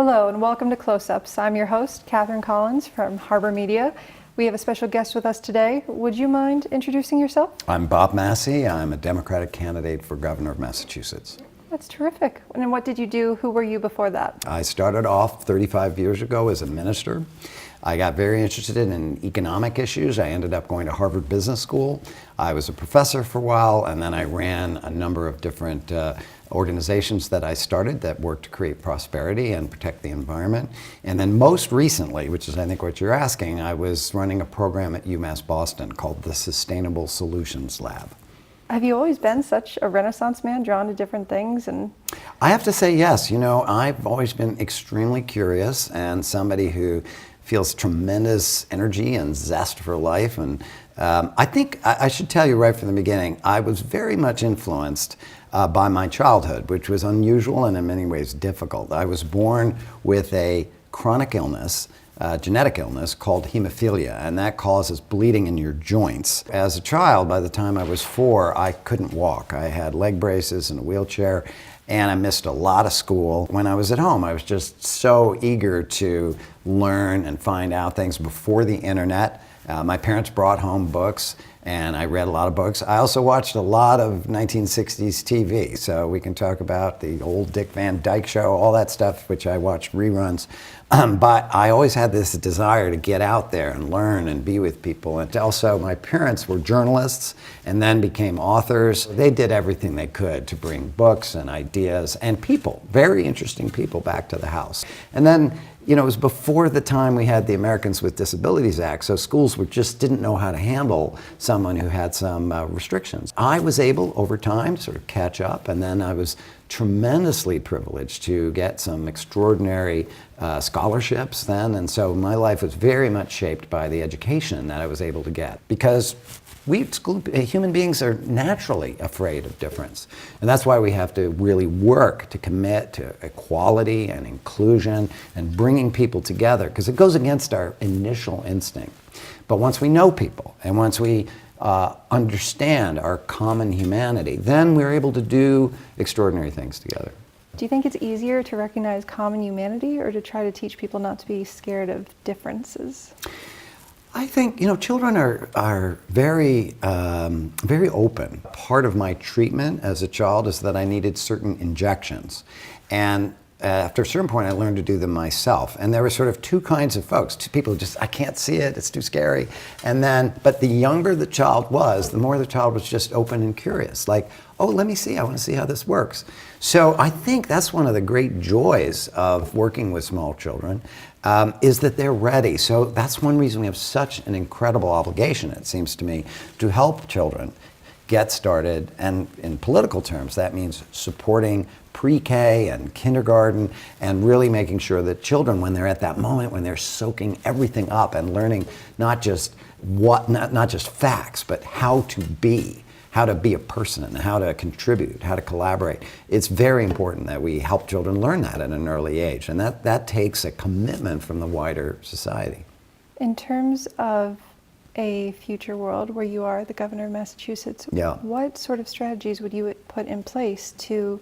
Hello and welcome to Close-Ups. I'm your host, Catherine Collins from Harbor Media. We have a special guest with us today. Would you mind introducing yourself? I'm Bob Massie. I'm a Democratic candidate for governor of Massachusetts. That's terrific. And what did you do? Who were you before that? I started off 35 years ago as a minister. I got very interested in economic issues. I ended up going to Harvard Business School. I was a professor for a while, and then I ran a number of different organizations that I started that work to create prosperity and protect the environment. And then most recently, which is I think what you're asking, I was running a program at UMass Boston called the Sustainable Solutions Lab. Have you always been such a Renaissance man, drawn to different things? And I have to say yes. You know, I've always been extremely curious and somebody who feels tremendous energy and zest for life. And I think I should tell you right from the beginning, I was very much influenced by my childhood, which was unusual and in many ways difficult. I was born with a chronic illness, genetic illness called hemophilia, and that causes bleeding in your joints. As a child, by the time I was 4, I couldn't walk. I had leg braces and a wheelchair, and I missed a lot of school. When I was at home, I was just so eager to learn and find out things before the internet. My parents brought home books, and I read a lot of books. I also watched a lot of 1960s TV, so we can talk about the old Dick Van Dyke Show, all that stuff, which I watched reruns. But I always had this desire to get out there and learn and be with people. And also, my parents were journalists and then became authors. They did everything they could to bring books and ideas and people, very interesting people, back to the house. And then, you know, it was before the time we had the Americans with Disabilities Act, so schools just didn't know how to handle someone who had some restrictions. I was able, over time, to sort of catch up, and then I was tremendously privileged to get some extraordinary scholarships then, and so my life was very much shaped by the education that I was able to get, because human beings are naturally afraid of difference. And that's why we have to really work to commit to equality and inclusion and bringing people together, because it goes against our initial instinct. But once we know people and once we understand our common humanity, then we're able to do extraordinary things together. do you think it's easier to recognize common humanity or to try to teach people not to be scared of differences? I think, you know, children are very, very open. Part of my treatment as a child is that I needed certain injections. And after a certain point, I learned to do them myself. And there were sort of two kinds of folks. Two people who just, I can't see it, it's too scary. And then, but the younger the child was, the more the child was just open and curious. Like, oh, let me see, I want to see how this works. So I think that's one of the great joys of working with small children, is that they're ready. So that's one reason we have such an incredible obligation, it seems to me, to help children get started. And in political terms, that means supporting pre-K and kindergarten and really making sure that children, when they're at that moment, when they're soaking everything up and learning not just facts, but how to be a person and how to contribute, how to collaborate. It's very important that we help children learn that at an early age, and that takes a commitment from the wider society. In terms of a future world where you are the governor of Massachusetts, what sort of strategies would you put in place to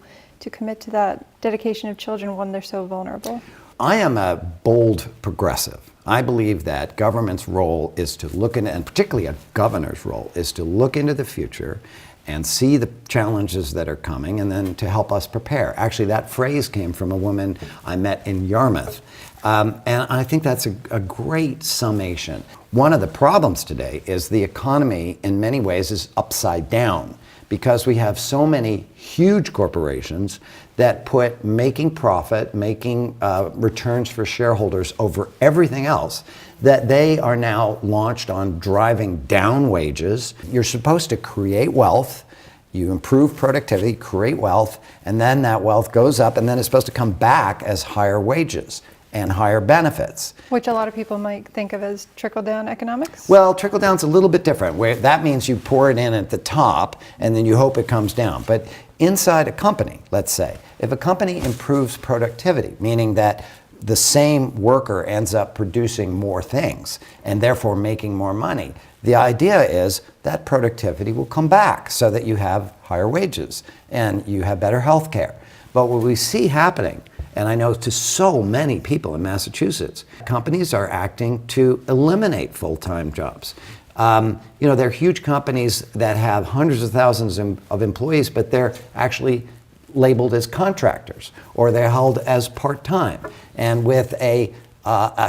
commit to that dedication of children when they're so vulnerable? I am a bold progressive. I believe that government's role is to look into, and particularly a governor's role, is to look into the future and see the challenges that are coming and then to help us prepare. Actually, that phrase came from a woman I met in Yarmouth. And I think that's a great summation. One of the problems today is the economy in many ways is upside down, because we have so many huge corporations that put making profit, making returns for shareholders over everything else, that they are now launched on driving down wages. You're supposed to create wealth, you improve productivity, create wealth, and then that wealth goes up and then it's supposed to come back as higher wages and higher benefits. Which a lot of people might think of as trickle-down economics? Well, trickle-down's a little bit different, where that means you pour it in at the top and then you hope it comes down. But inside a company, let's say, if a company improves productivity, meaning that the same worker ends up producing more things and therefore making more money, the idea is that productivity will come back so that you have higher wages and you have better health care. But what we see happening and I know to so many people in Massachusetts, companies are acting to eliminate full-time jobs. There are huge companies that have hundreds of thousands of employees, but they're actually labeled as contractors, or they're held as part-time, and with a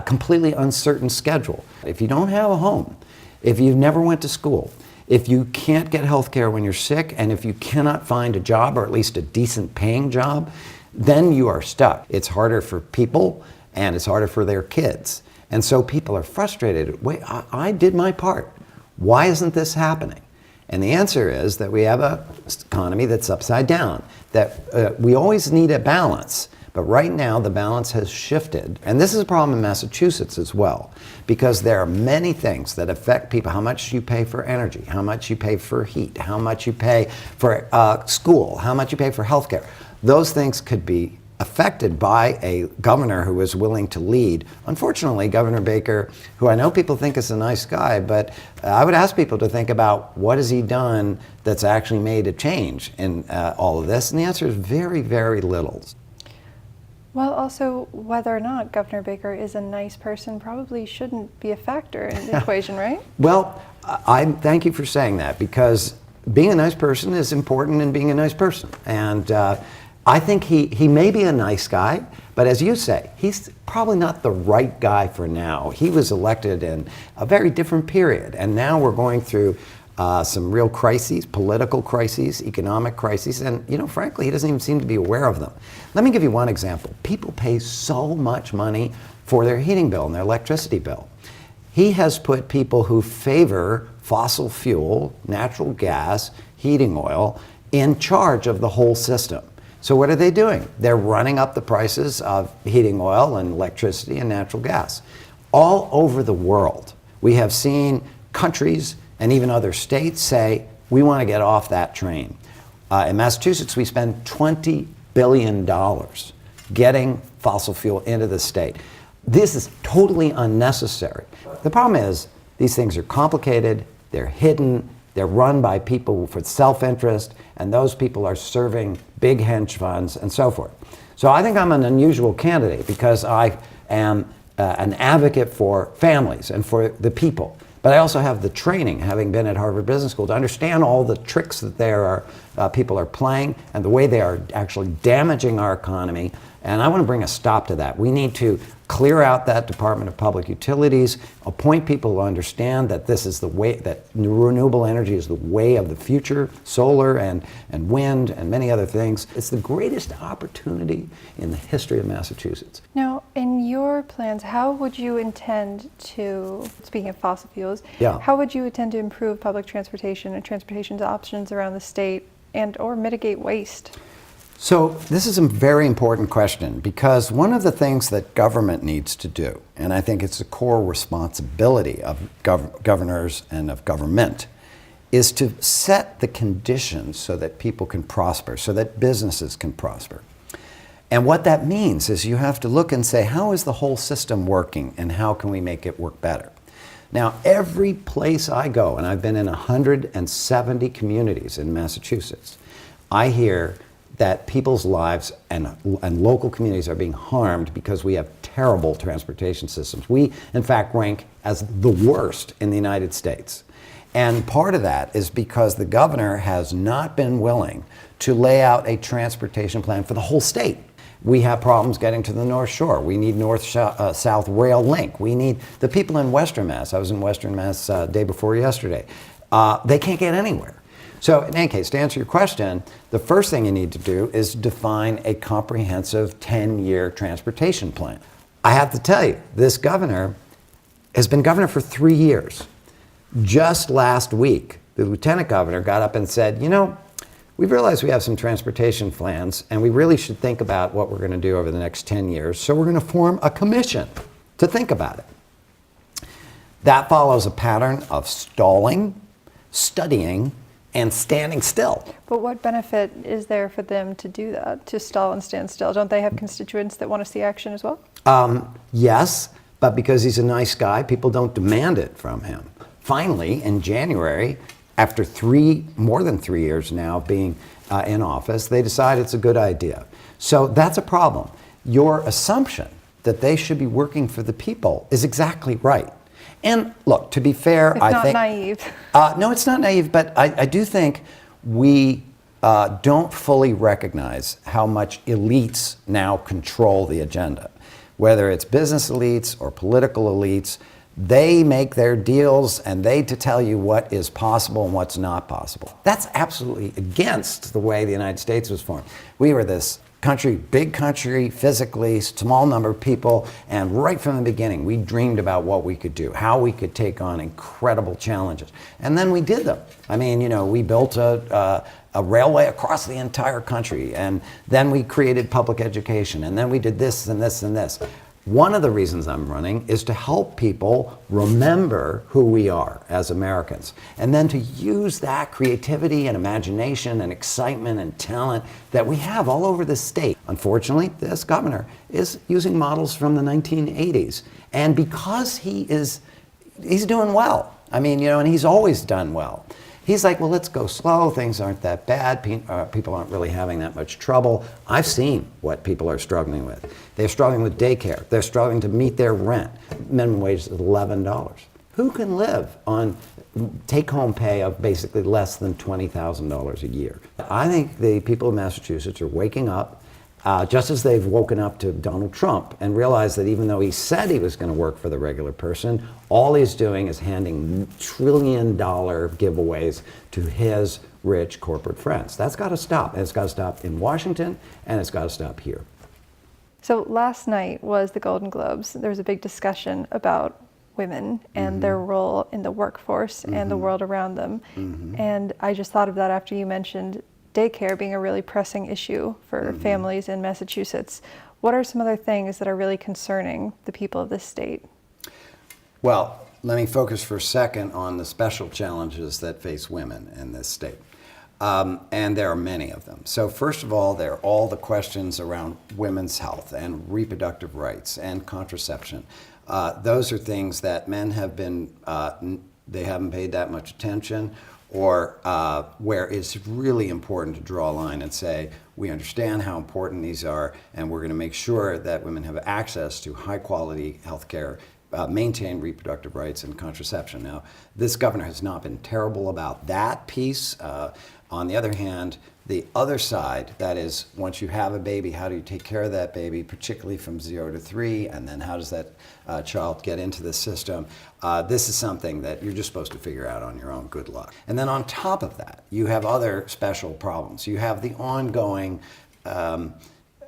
completely uncertain schedule. If you don't have a home, if you've never went to school, if you can't get health care when you're sick, and if you cannot find a job, or at least a decent paying job, then you are stuck. It's harder for people, and it's harder for their kids. And so people are frustrated. Wait, I did my part. Why isn't this happening? And the answer is that we have an economy that's upside down, that we always need a balance. But right now, the balance has shifted. And this is a problem in Massachusetts as well, because there are many things that affect people. How much you pay for energy, how much you pay for heat, how much you pay for school, how much you pay for healthcare. Those things could be affected by a governor who is willing to lead. Unfortunately, Governor Baker, who I know people think is a nice guy, but I would ask people to think about what has he done that's actually made a change in all of this, and the answer is very, very little. Well, also, whether or not Governor Baker is a nice person probably shouldn't be a factor in the equation, right? Well, I thank you for saying that, because being a nice person is important in being a nice person. And I think he may be a nice guy, but as you say, he's probably not the right guy for now. He was elected in a very different period, and now we're going through some real crises, political crises, economic crises, and frankly, he doesn't even seem to be aware of them. Let me give you one example. People pay so much money for their heating bill and their electricity bill. He has put people who favor fossil fuel, natural gas, heating oil, in charge of the whole system. So what are they doing? They're running up the prices of heating oil and electricity and natural gas. All over the world, we have seen countries and even other states say, we want to get off that train. In Massachusetts, we spend $20 billion getting fossil fuel into the state. This is totally unnecessary. The problem is, these things are complicated, they're hidden, they're run by people for self-interest, and those people are serving big hedge funds and so forth. So I think I'm an unusual candidate because I am an advocate for families and for the people. But I also have the training, having been at Harvard Business School, to understand all the tricks that people are playing and the way they are actually damaging our economy. And I want to bring a stop to that. We need to clear out that Department of Public Utilities, appoint people who understand that this is the way, that renewable energy is the way of the future, solar and wind and many other things. It's the greatest opportunity in the history of Massachusetts. Now, in your plans, how would you intend to, speaking of fossil fuels, how would you intend to improve public transportation and transportation options around the state and or mitigate waste? So this is a very important question, because one of the things that government needs to do, and I think it's a core responsibility of governors and of government, is to set the conditions so that people can prosper, so that businesses can prosper. And what that means is you have to look and say, how is the whole system working and how can we make it work better? Now, every place I go, and I've been in 170 communities in Massachusetts, I hear that people's lives and local communities are being harmed because we have terrible transportation systems. We, in fact, rank as the worst in the United States. And part of that is because the governor has not been willing to lay out a transportation plan for the whole state. We have problems getting to the North Shore. We need north-south rail link. We need the people in Western Mass. I was in Western Mass day before yesterday. They can't get anywhere. So in any case, to answer your question, the first thing you need to do is define a comprehensive 10-year transportation plan. I have to tell you, this governor has been governor for 3 years. Just last week, the lieutenant governor got up and said, we've realized we have some transportation plans, and we really should think about what we're going to do over the next 10 years, so we're going to form a commission to think about it. That follows a pattern of stalling, studying, and standing still. But what benefit is there for them to do that, to stall and stand still? Don't they have constituents that want to see action as well? Yes, but because he's a nice guy, people don't demand it from him. Finally, in January, after more than 3 years now being in office, they decide it's a good idea. So that's a problem. your assumption that they should be working for the people is exactly right. And look, to be fair, It's I not think... naive. No, it's not naive, but I do think we don't fully recognize how much elites now control the agenda. Whether it's business elites or political elites, they make their deals and they to tell you what is possible and what's not possible. That's absolutely against the way the United States was formed. We were this country, big country, physically, small number of people, and right from the beginning, we dreamed about what we could do, how we could take on incredible challenges. And then we did them. I mean, you know, we built a railway across the entire country, and then we created public education, and then we did this and this and this. One of the reasons I'm running is to help people remember who we are as Americans, and then to use that creativity and imagination and excitement and talent that we have all over the state. Unfortunately, this governor is using models from the 1980s, and because he's doing well. I mean, you know, and he's always done well. He's like, well, let's go slow. Things aren't that bad. People aren't really having that much trouble. I've seen what people are struggling with. They're struggling with daycare. They're struggling to meet their rent. Minimum wage is $11. Who can live on take-home pay of basically less than $20,000 a year? I think the people of Massachusetts are waking up, just as they've woken up to Donald Trump and realized that even though he said he was going to work for the regular person, all he's doing is handing trillion-dollar giveaways to his rich corporate friends. That's got to stop. And it's got to stop in Washington, and it's got to stop here. So last night was the Golden Globes. There was a big discussion about women and their role in the workforce and the world around them. And I just thought of that after you mentioned daycare being a really pressing issue for families in Massachusetts. What are some other things that are really concerning the people of this state? Well, let me focus for a second on the special challenges that face women in this state. And there are many of them. So first of all, there are all the questions around women's health and reproductive rights and contraception. Those are things that men have been, they haven't paid that much attention, or where it's really important to draw a line and say, we understand how important these are, and we're going to make sure that women have access to high quality health care, maintain reproductive rights and contraception. Now, this governor has not been terrible about that piece. On the other hand, the other side, that is, once you have a baby, how do you take care of that baby, particularly from 0 to 3, and then how does that child get into the system? This is something that you're just supposed to figure out on your own. Good luck. And then on top of that, you have other special problems. You have the ongoing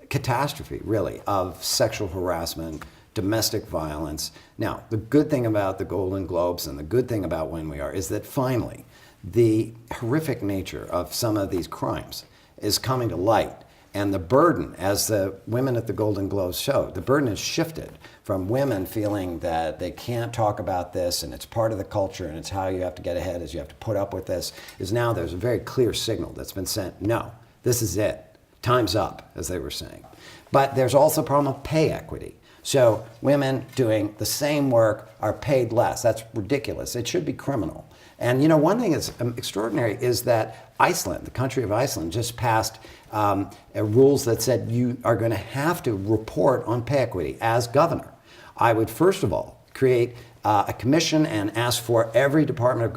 catastrophe, really, of sexual harassment, domestic violence. Now, the good thing about the Golden Globes and the good thing about When We Are is that finally, the horrific nature of some of these crimes is coming to light. And the burden, as the women at the Golden Globes showed, the burden has shifted from women feeling that they can't talk about this and it's part of the culture and it's how you have to get ahead, is you have to put up with this, is now there's a very clear signal that's been sent. No, this is it. Time's up, as they were saying. But there's also a problem of pay equity. So women doing the same work are paid less. That's ridiculous. It should be criminal. And you know, one thing that's extraordinary is that Iceland, the country of Iceland, just passed rules that said you are going to have to report on pay equity as governor. I would first of all create a commission and ask for every department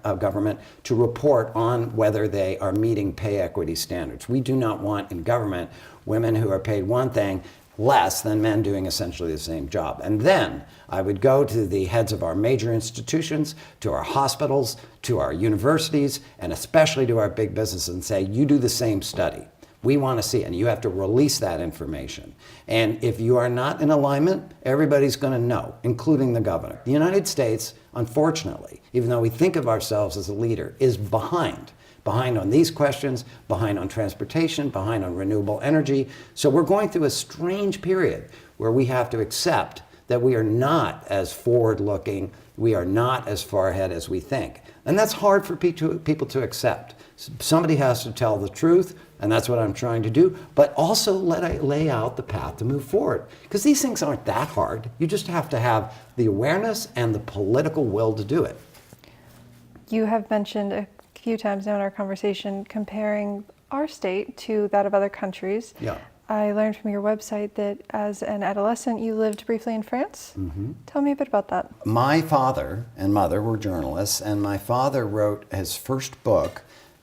of government to report on whether they are meeting pay equity standards. We do not want in government women who are paid one thing less than men doing essentially the same job. And then I would go to the heads of our major institutions, to our hospitals, to our universities, and especially to our big businesses and say, you do the same study. We want to see it, and you have to release that information. And if you are not in alignment, everybody's going to know, including the governor. The United States, unfortunately, even though we think of ourselves as a leader, is behind on these questions, behind on transportation, behind on renewable energy. So we're going through a strange period where we have to accept that we are not as forward-looking, we are not as far ahead as we think. And that's hard for people to accept. Somebody has to tell the truth, and that's what I'm trying to do, but also lay out the path to move forward. Because these things aren't that hard. You just have to have the awareness and the political will to do it. You have mentioned a few times now in our conversation comparing our state to that of other countries. Yeah. I learned from your website that as an adolescent you lived briefly in France. Mm-hmm. Tell me a bit about that. My father and mother were journalists, and my father wrote his first book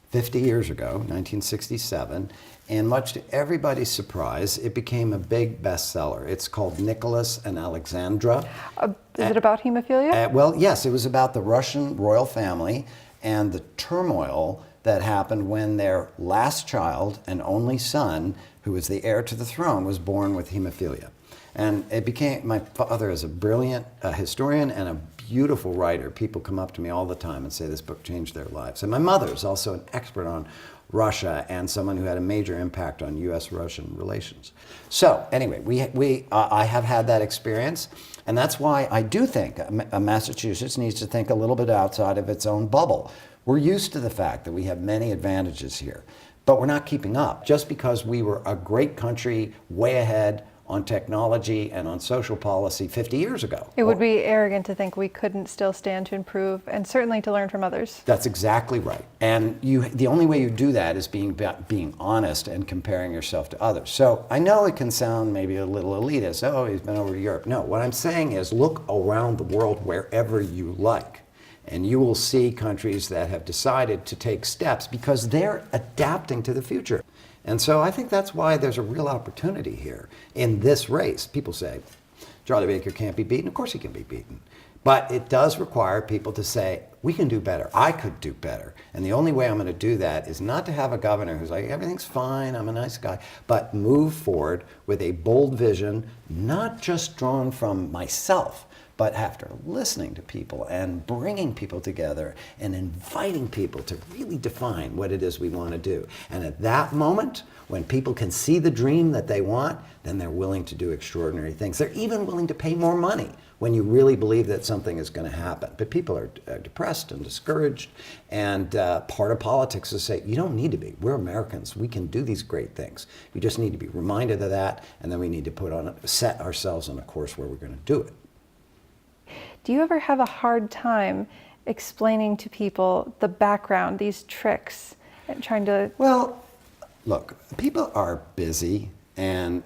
50 years ago, 1967, and much to everybody's surprise, it became a big bestseller. It's called Nicholas and Alexandra. Is it about hemophilia? Well, yes, it was about the Russian royal family and the turmoil that happened when their last child and only son, who was the heir to the throne, was born with hemophilia. And it became, my father is a brilliant historian and a beautiful writer. People come up to me all the time and say this book changed their lives. And my mother is also an expert on Russia and someone who had a major impact on U.S.-Russian relations. So anyway, I have had that experience, and that's why I do think Massachusetts needs to think a little bit outside of its own bubble. We're used to the fact that we have many advantages here, but we're not keeping up. Just because we were a great country way ahead on technology and on social policy 50 years ago. It would be arrogant to think we couldn't still stand to improve and certainly to learn from others. That's exactly right. And the only way you do that is being honest and comparing yourself to others. So I know it can sound maybe a little elitist. Oh, he's been over to Europe. No, what I'm saying is look around the world wherever you like. And you will see countries that have decided to take steps because they're adapting to the future. And so I think that's why there's a real opportunity here in this race. People say, Charlie Baker can't be beaten. Of course he can be beaten. But it does require people to say, we can do better. I could do better. And the only way I'm going to do that is not to have a governor who's like, everything's fine, I'm a nice guy, but move forward with a bold vision, not just drawn from myself, but after listening to people and bringing people together and inviting people to really define what it is we want to do. And at that moment, when people can see the dream that they want, then they're willing to do extraordinary things. They're even willing to pay more money when you really believe that something is going to happen. But people are depressed and discouraged, and part of politics is to say, you don't need to be. We're Americans. We can do these great things. We just need to be reminded of that, and then we need to set ourselves on a course where we're going to do it. Do you ever have a hard time explaining to people the background, these tricks, and trying to... Well, look, people are busy, and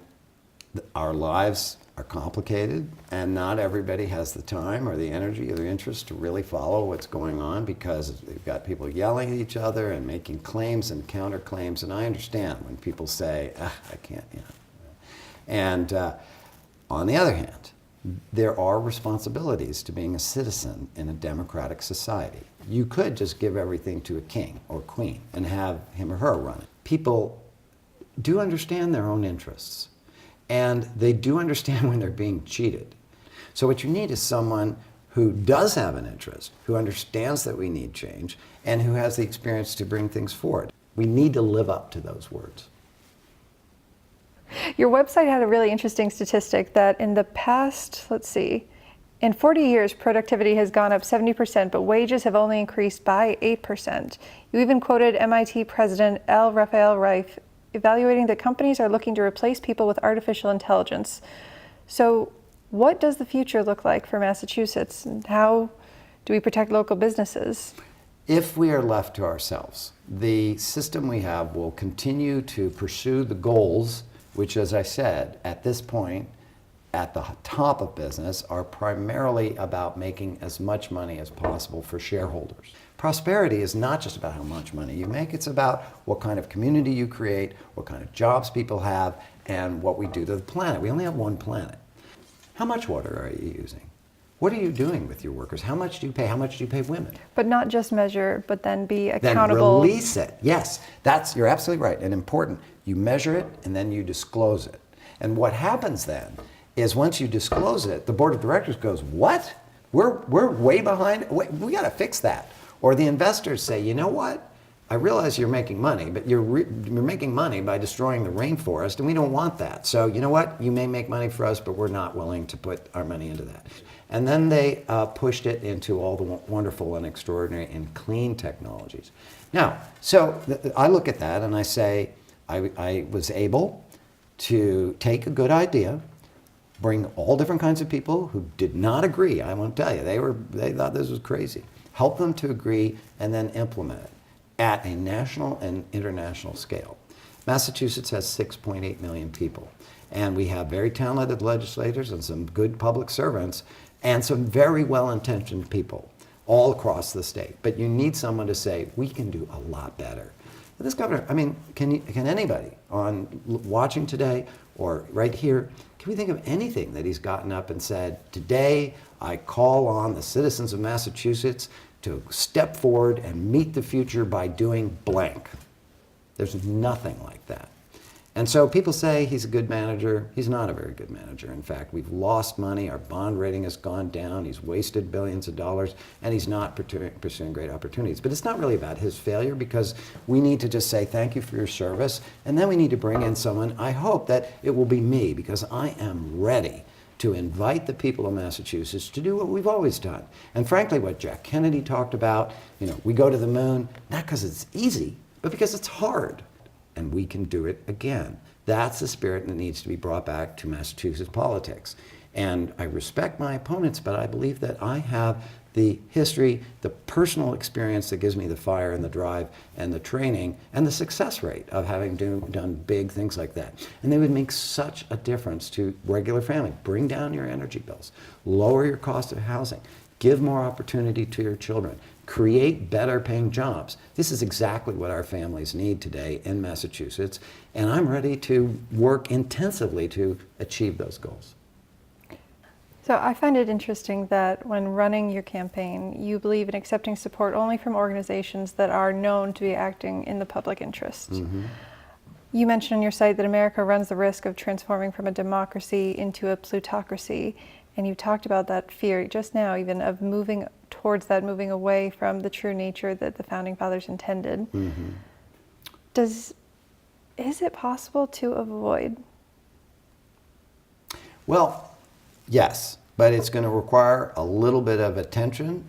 our lives are complicated, and not everybody has the time or the energy or the interest to really follow what's going on because they've got people yelling at each other and making claims and counterclaims, and I understand when people say, I can't, you know. And on the other hand, there are responsibilities to being a citizen in a democratic society. You could just give everything to a king or queen and have him or her run it. People do understand their own interests, and they do understand when they're being cheated. So what you need is someone who does have an interest, who understands that we need change, and who has the experience to bring things forward. We need to live up to those words. Your website had a really interesting statistic that in the past, in 40 years, productivity has gone up 70%, but wages have only increased by 8%. You even quoted MIT President L. Raphael Reif, evaluating that companies are looking to replace people with artificial intelligence. So what does the future look like for Massachusetts, and how do we protect local businesses? If we are left to ourselves, the system we have will continue to pursue the goals which, as I said, at this point, at the top of business, are primarily about making as much money as possible for shareholders. Prosperity is not just about how much money you make, it's about what kind of community you create, what kind of jobs people have, and what we do to the planet. We only have one planet. How much water are you using? What are you doing with your workers? How much do you pay? How much do you pay women? But not just measure, but then be accountable. Then release it. Yes, you're absolutely right and important. You measure it and then you disclose it. And what happens then is once you disclose it, the board of directors goes, what? We're way behind. We got to fix that. Or the investors say, you know what? I realize you're making money, but you're making money by destroying the rainforest, and we don't want that. So you know what? You may make money for us, but we're not willing to put our money into that. And then they pushed it into all the wonderful and extraordinary and clean technologies. Now, so I look at that and I say, I was able to take a good idea, bring all different kinds of people who did not agree. I won't tell you, they thought this was crazy. Help them to agree and then implement it at a national and international scale. Massachusetts has 6.8 million people. And we have very talented legislators and some good public servants and some very well-intentioned people all across the state. But you need someone to say, we can do a lot better. And this governor, I mean, can anybody watching today or right here, can we think of anything that he's gotten up and said, today I call on the citizens of Massachusetts to step forward and meet the future by doing blank? There's nothing like that. And so people say he's a good manager. He's not a very good manager. In fact, we've lost money. Our bond rating has gone down. He's wasted billions of dollars, and he's not pursuing great opportunities. But it's not really about his failure, because we need to just say thank you for your service, and then we need to bring in someone. I hope that it will be me, because I am ready to invite the people of Massachusetts to do what we've always done. And frankly, what Jack Kennedy talked about, we go to the moon, not because it's easy, but because it's hard. And we can do it again. That's the spirit that needs to be brought back to Massachusetts politics. And I respect my opponents, but I believe that I have the history, the personal experience that gives me the fire and the drive and the training and the success rate of having done big things like that. And they would make such a difference to regular family. Bring down your energy bills, lower your cost of housing, give more opportunity to your children, create better paying jobs. This is exactly what our families need today in Massachusetts, and I'm ready to work intensively to achieve those goals. So I find it interesting that when running your campaign, you believe in accepting support only from organizations that are known to be acting in the public interest. Mm-hmm. You mentioned on your site that America runs the risk of transforming from a democracy into a plutocracy, and you talked about that fear just now, even of moving towards that, moving away from the true nature that the Founding Fathers intended. Mm-hmm. Is it possible to avoid? Well, yes, but it's going to require a little bit of attention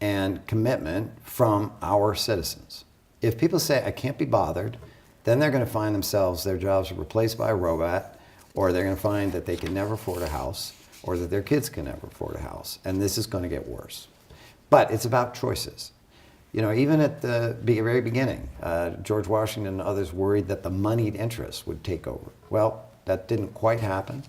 and commitment from our citizens. If people say, I can't be bothered, then they're going to find themselves, their jobs are replaced by a robot, or they're going to find that they can never afford a house, or that their kids can never afford a house. And this is going to get worse. But it's about choices. Even at the very beginning, George Washington and others worried that the moneyed interest would take over. Well, that didn't quite happen.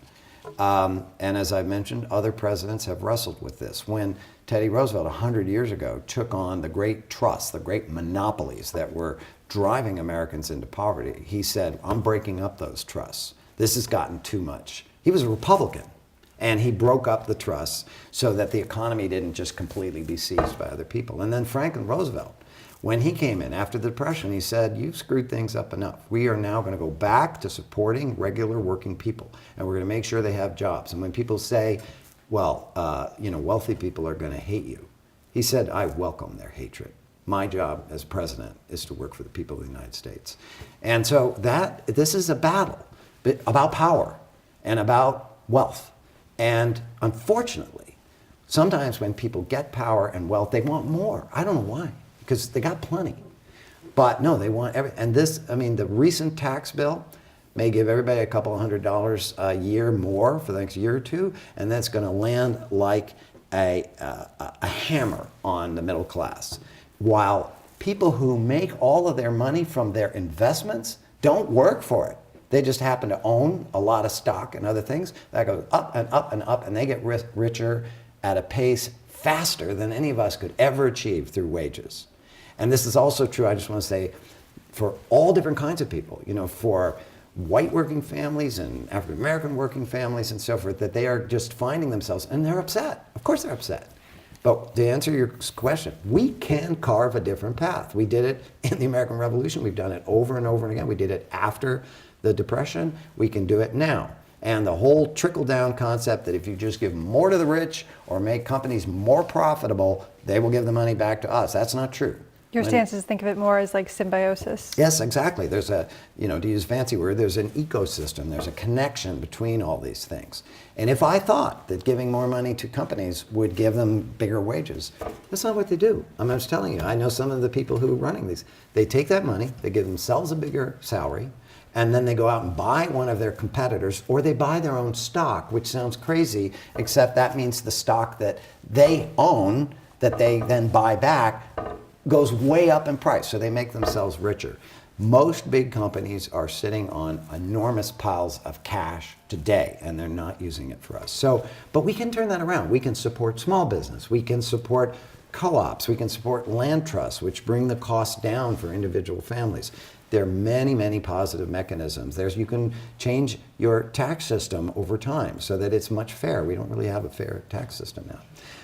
And as I mentioned, other presidents have wrestled with this. When Teddy Roosevelt, 100 years ago, took on the great trusts, the great monopolies that were driving Americans into poverty, he said, I'm breaking up those trusts. This has gotten too much. He was a Republican. And he broke up the trusts so that the economy didn't just completely be seized by other people. And then Franklin Roosevelt, when he came in after the Depression, he said, you've screwed things up enough. We are now going to go back to supporting regular working people. And we're going to make sure they have jobs. And when people say, well, wealthy people are going to hate you, he said, I welcome their hatred. My job as president is to work for the people of the United States. And so this is a battle about power and about wealth. And unfortunately, sometimes when people get power and wealth, they want more. I don't know why, because they got plenty. But no, they want and the recent tax bill may give everybody a couple of $100 a year more for the next year or two, and that's going to land like a hammer on the middle class. While people who make all of their money from their investments don't work for it. They just happen to own a lot of stock and other things. That goes up and up and up, and they get richer at a pace faster than any of us could ever achieve through wages. And this is also true, I just want to say, for all different kinds of people, for white working families and African American working families and so forth, that they are just finding themselves, and they're upset. Of course they're upset. But to answer your question, we can carve a different path. We did it in the American Revolution. We've done it over and over and again. We did it after the Depression. We can do it now. And the whole trickle-down concept that if you just give more to the rich or make companies more profitable, they will give the money back to us. That's not true. Your stance is think of it more as like symbiosis. Yes, exactly. There's to use a fancy word, there's an ecosystem. There's a connection between all these things. And if I thought that giving more money to companies would give them bigger wages, that's not what they do. I'm just telling you, I know some of the people who are running these. They take that money, they give themselves a bigger salary, and then they go out and buy one of their competitors, or they buy their own stock, which sounds crazy, except that means the stock that they own, that they then buy back, goes way up in price, so they make themselves richer. Most big companies are sitting on enormous piles of cash today, and they're not using it for us. So, but we can turn that around. We can support small business. We can support co-ops. We can support land trusts, which bring the cost down for individual families. There are many, many positive mechanisms. You can change your tax system over time so that it's much fair. We don't really have a fair tax system now.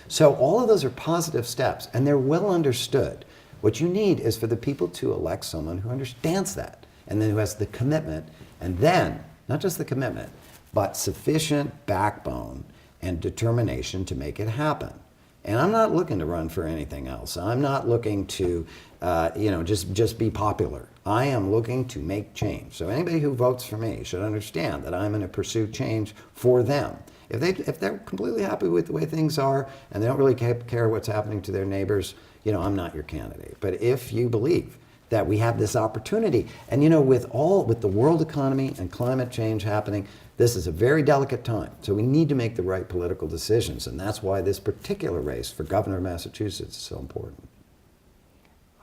So all of those are positive steps, and they're well understood. What you need is for the people to elect someone who understands that, and then who has the commitment, and then, not just the commitment, but sufficient backbone and determination to make it happen. And I'm not looking to run for anything else. I'm not looking to, just be popular. I am looking to make change. So anybody who votes for me should understand that I'm going to pursue change for them. If they're completely happy with the way things are and they don't really care what's happening to their neighbors, I'm not your candidate. But if you believe that we have this opportunity, and with the world economy and climate change happening, this is a very delicate time. So we need to make the right political decisions, and that's why this particular race for governor of Massachusetts is so important.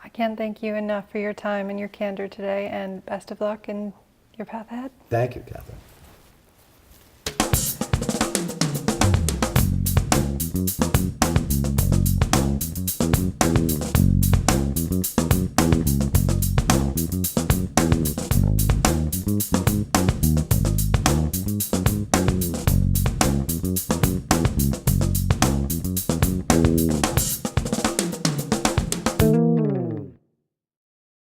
I can't thank you enough for your time and your candor today, and best of luck in your path ahead. Thank you, Catherine.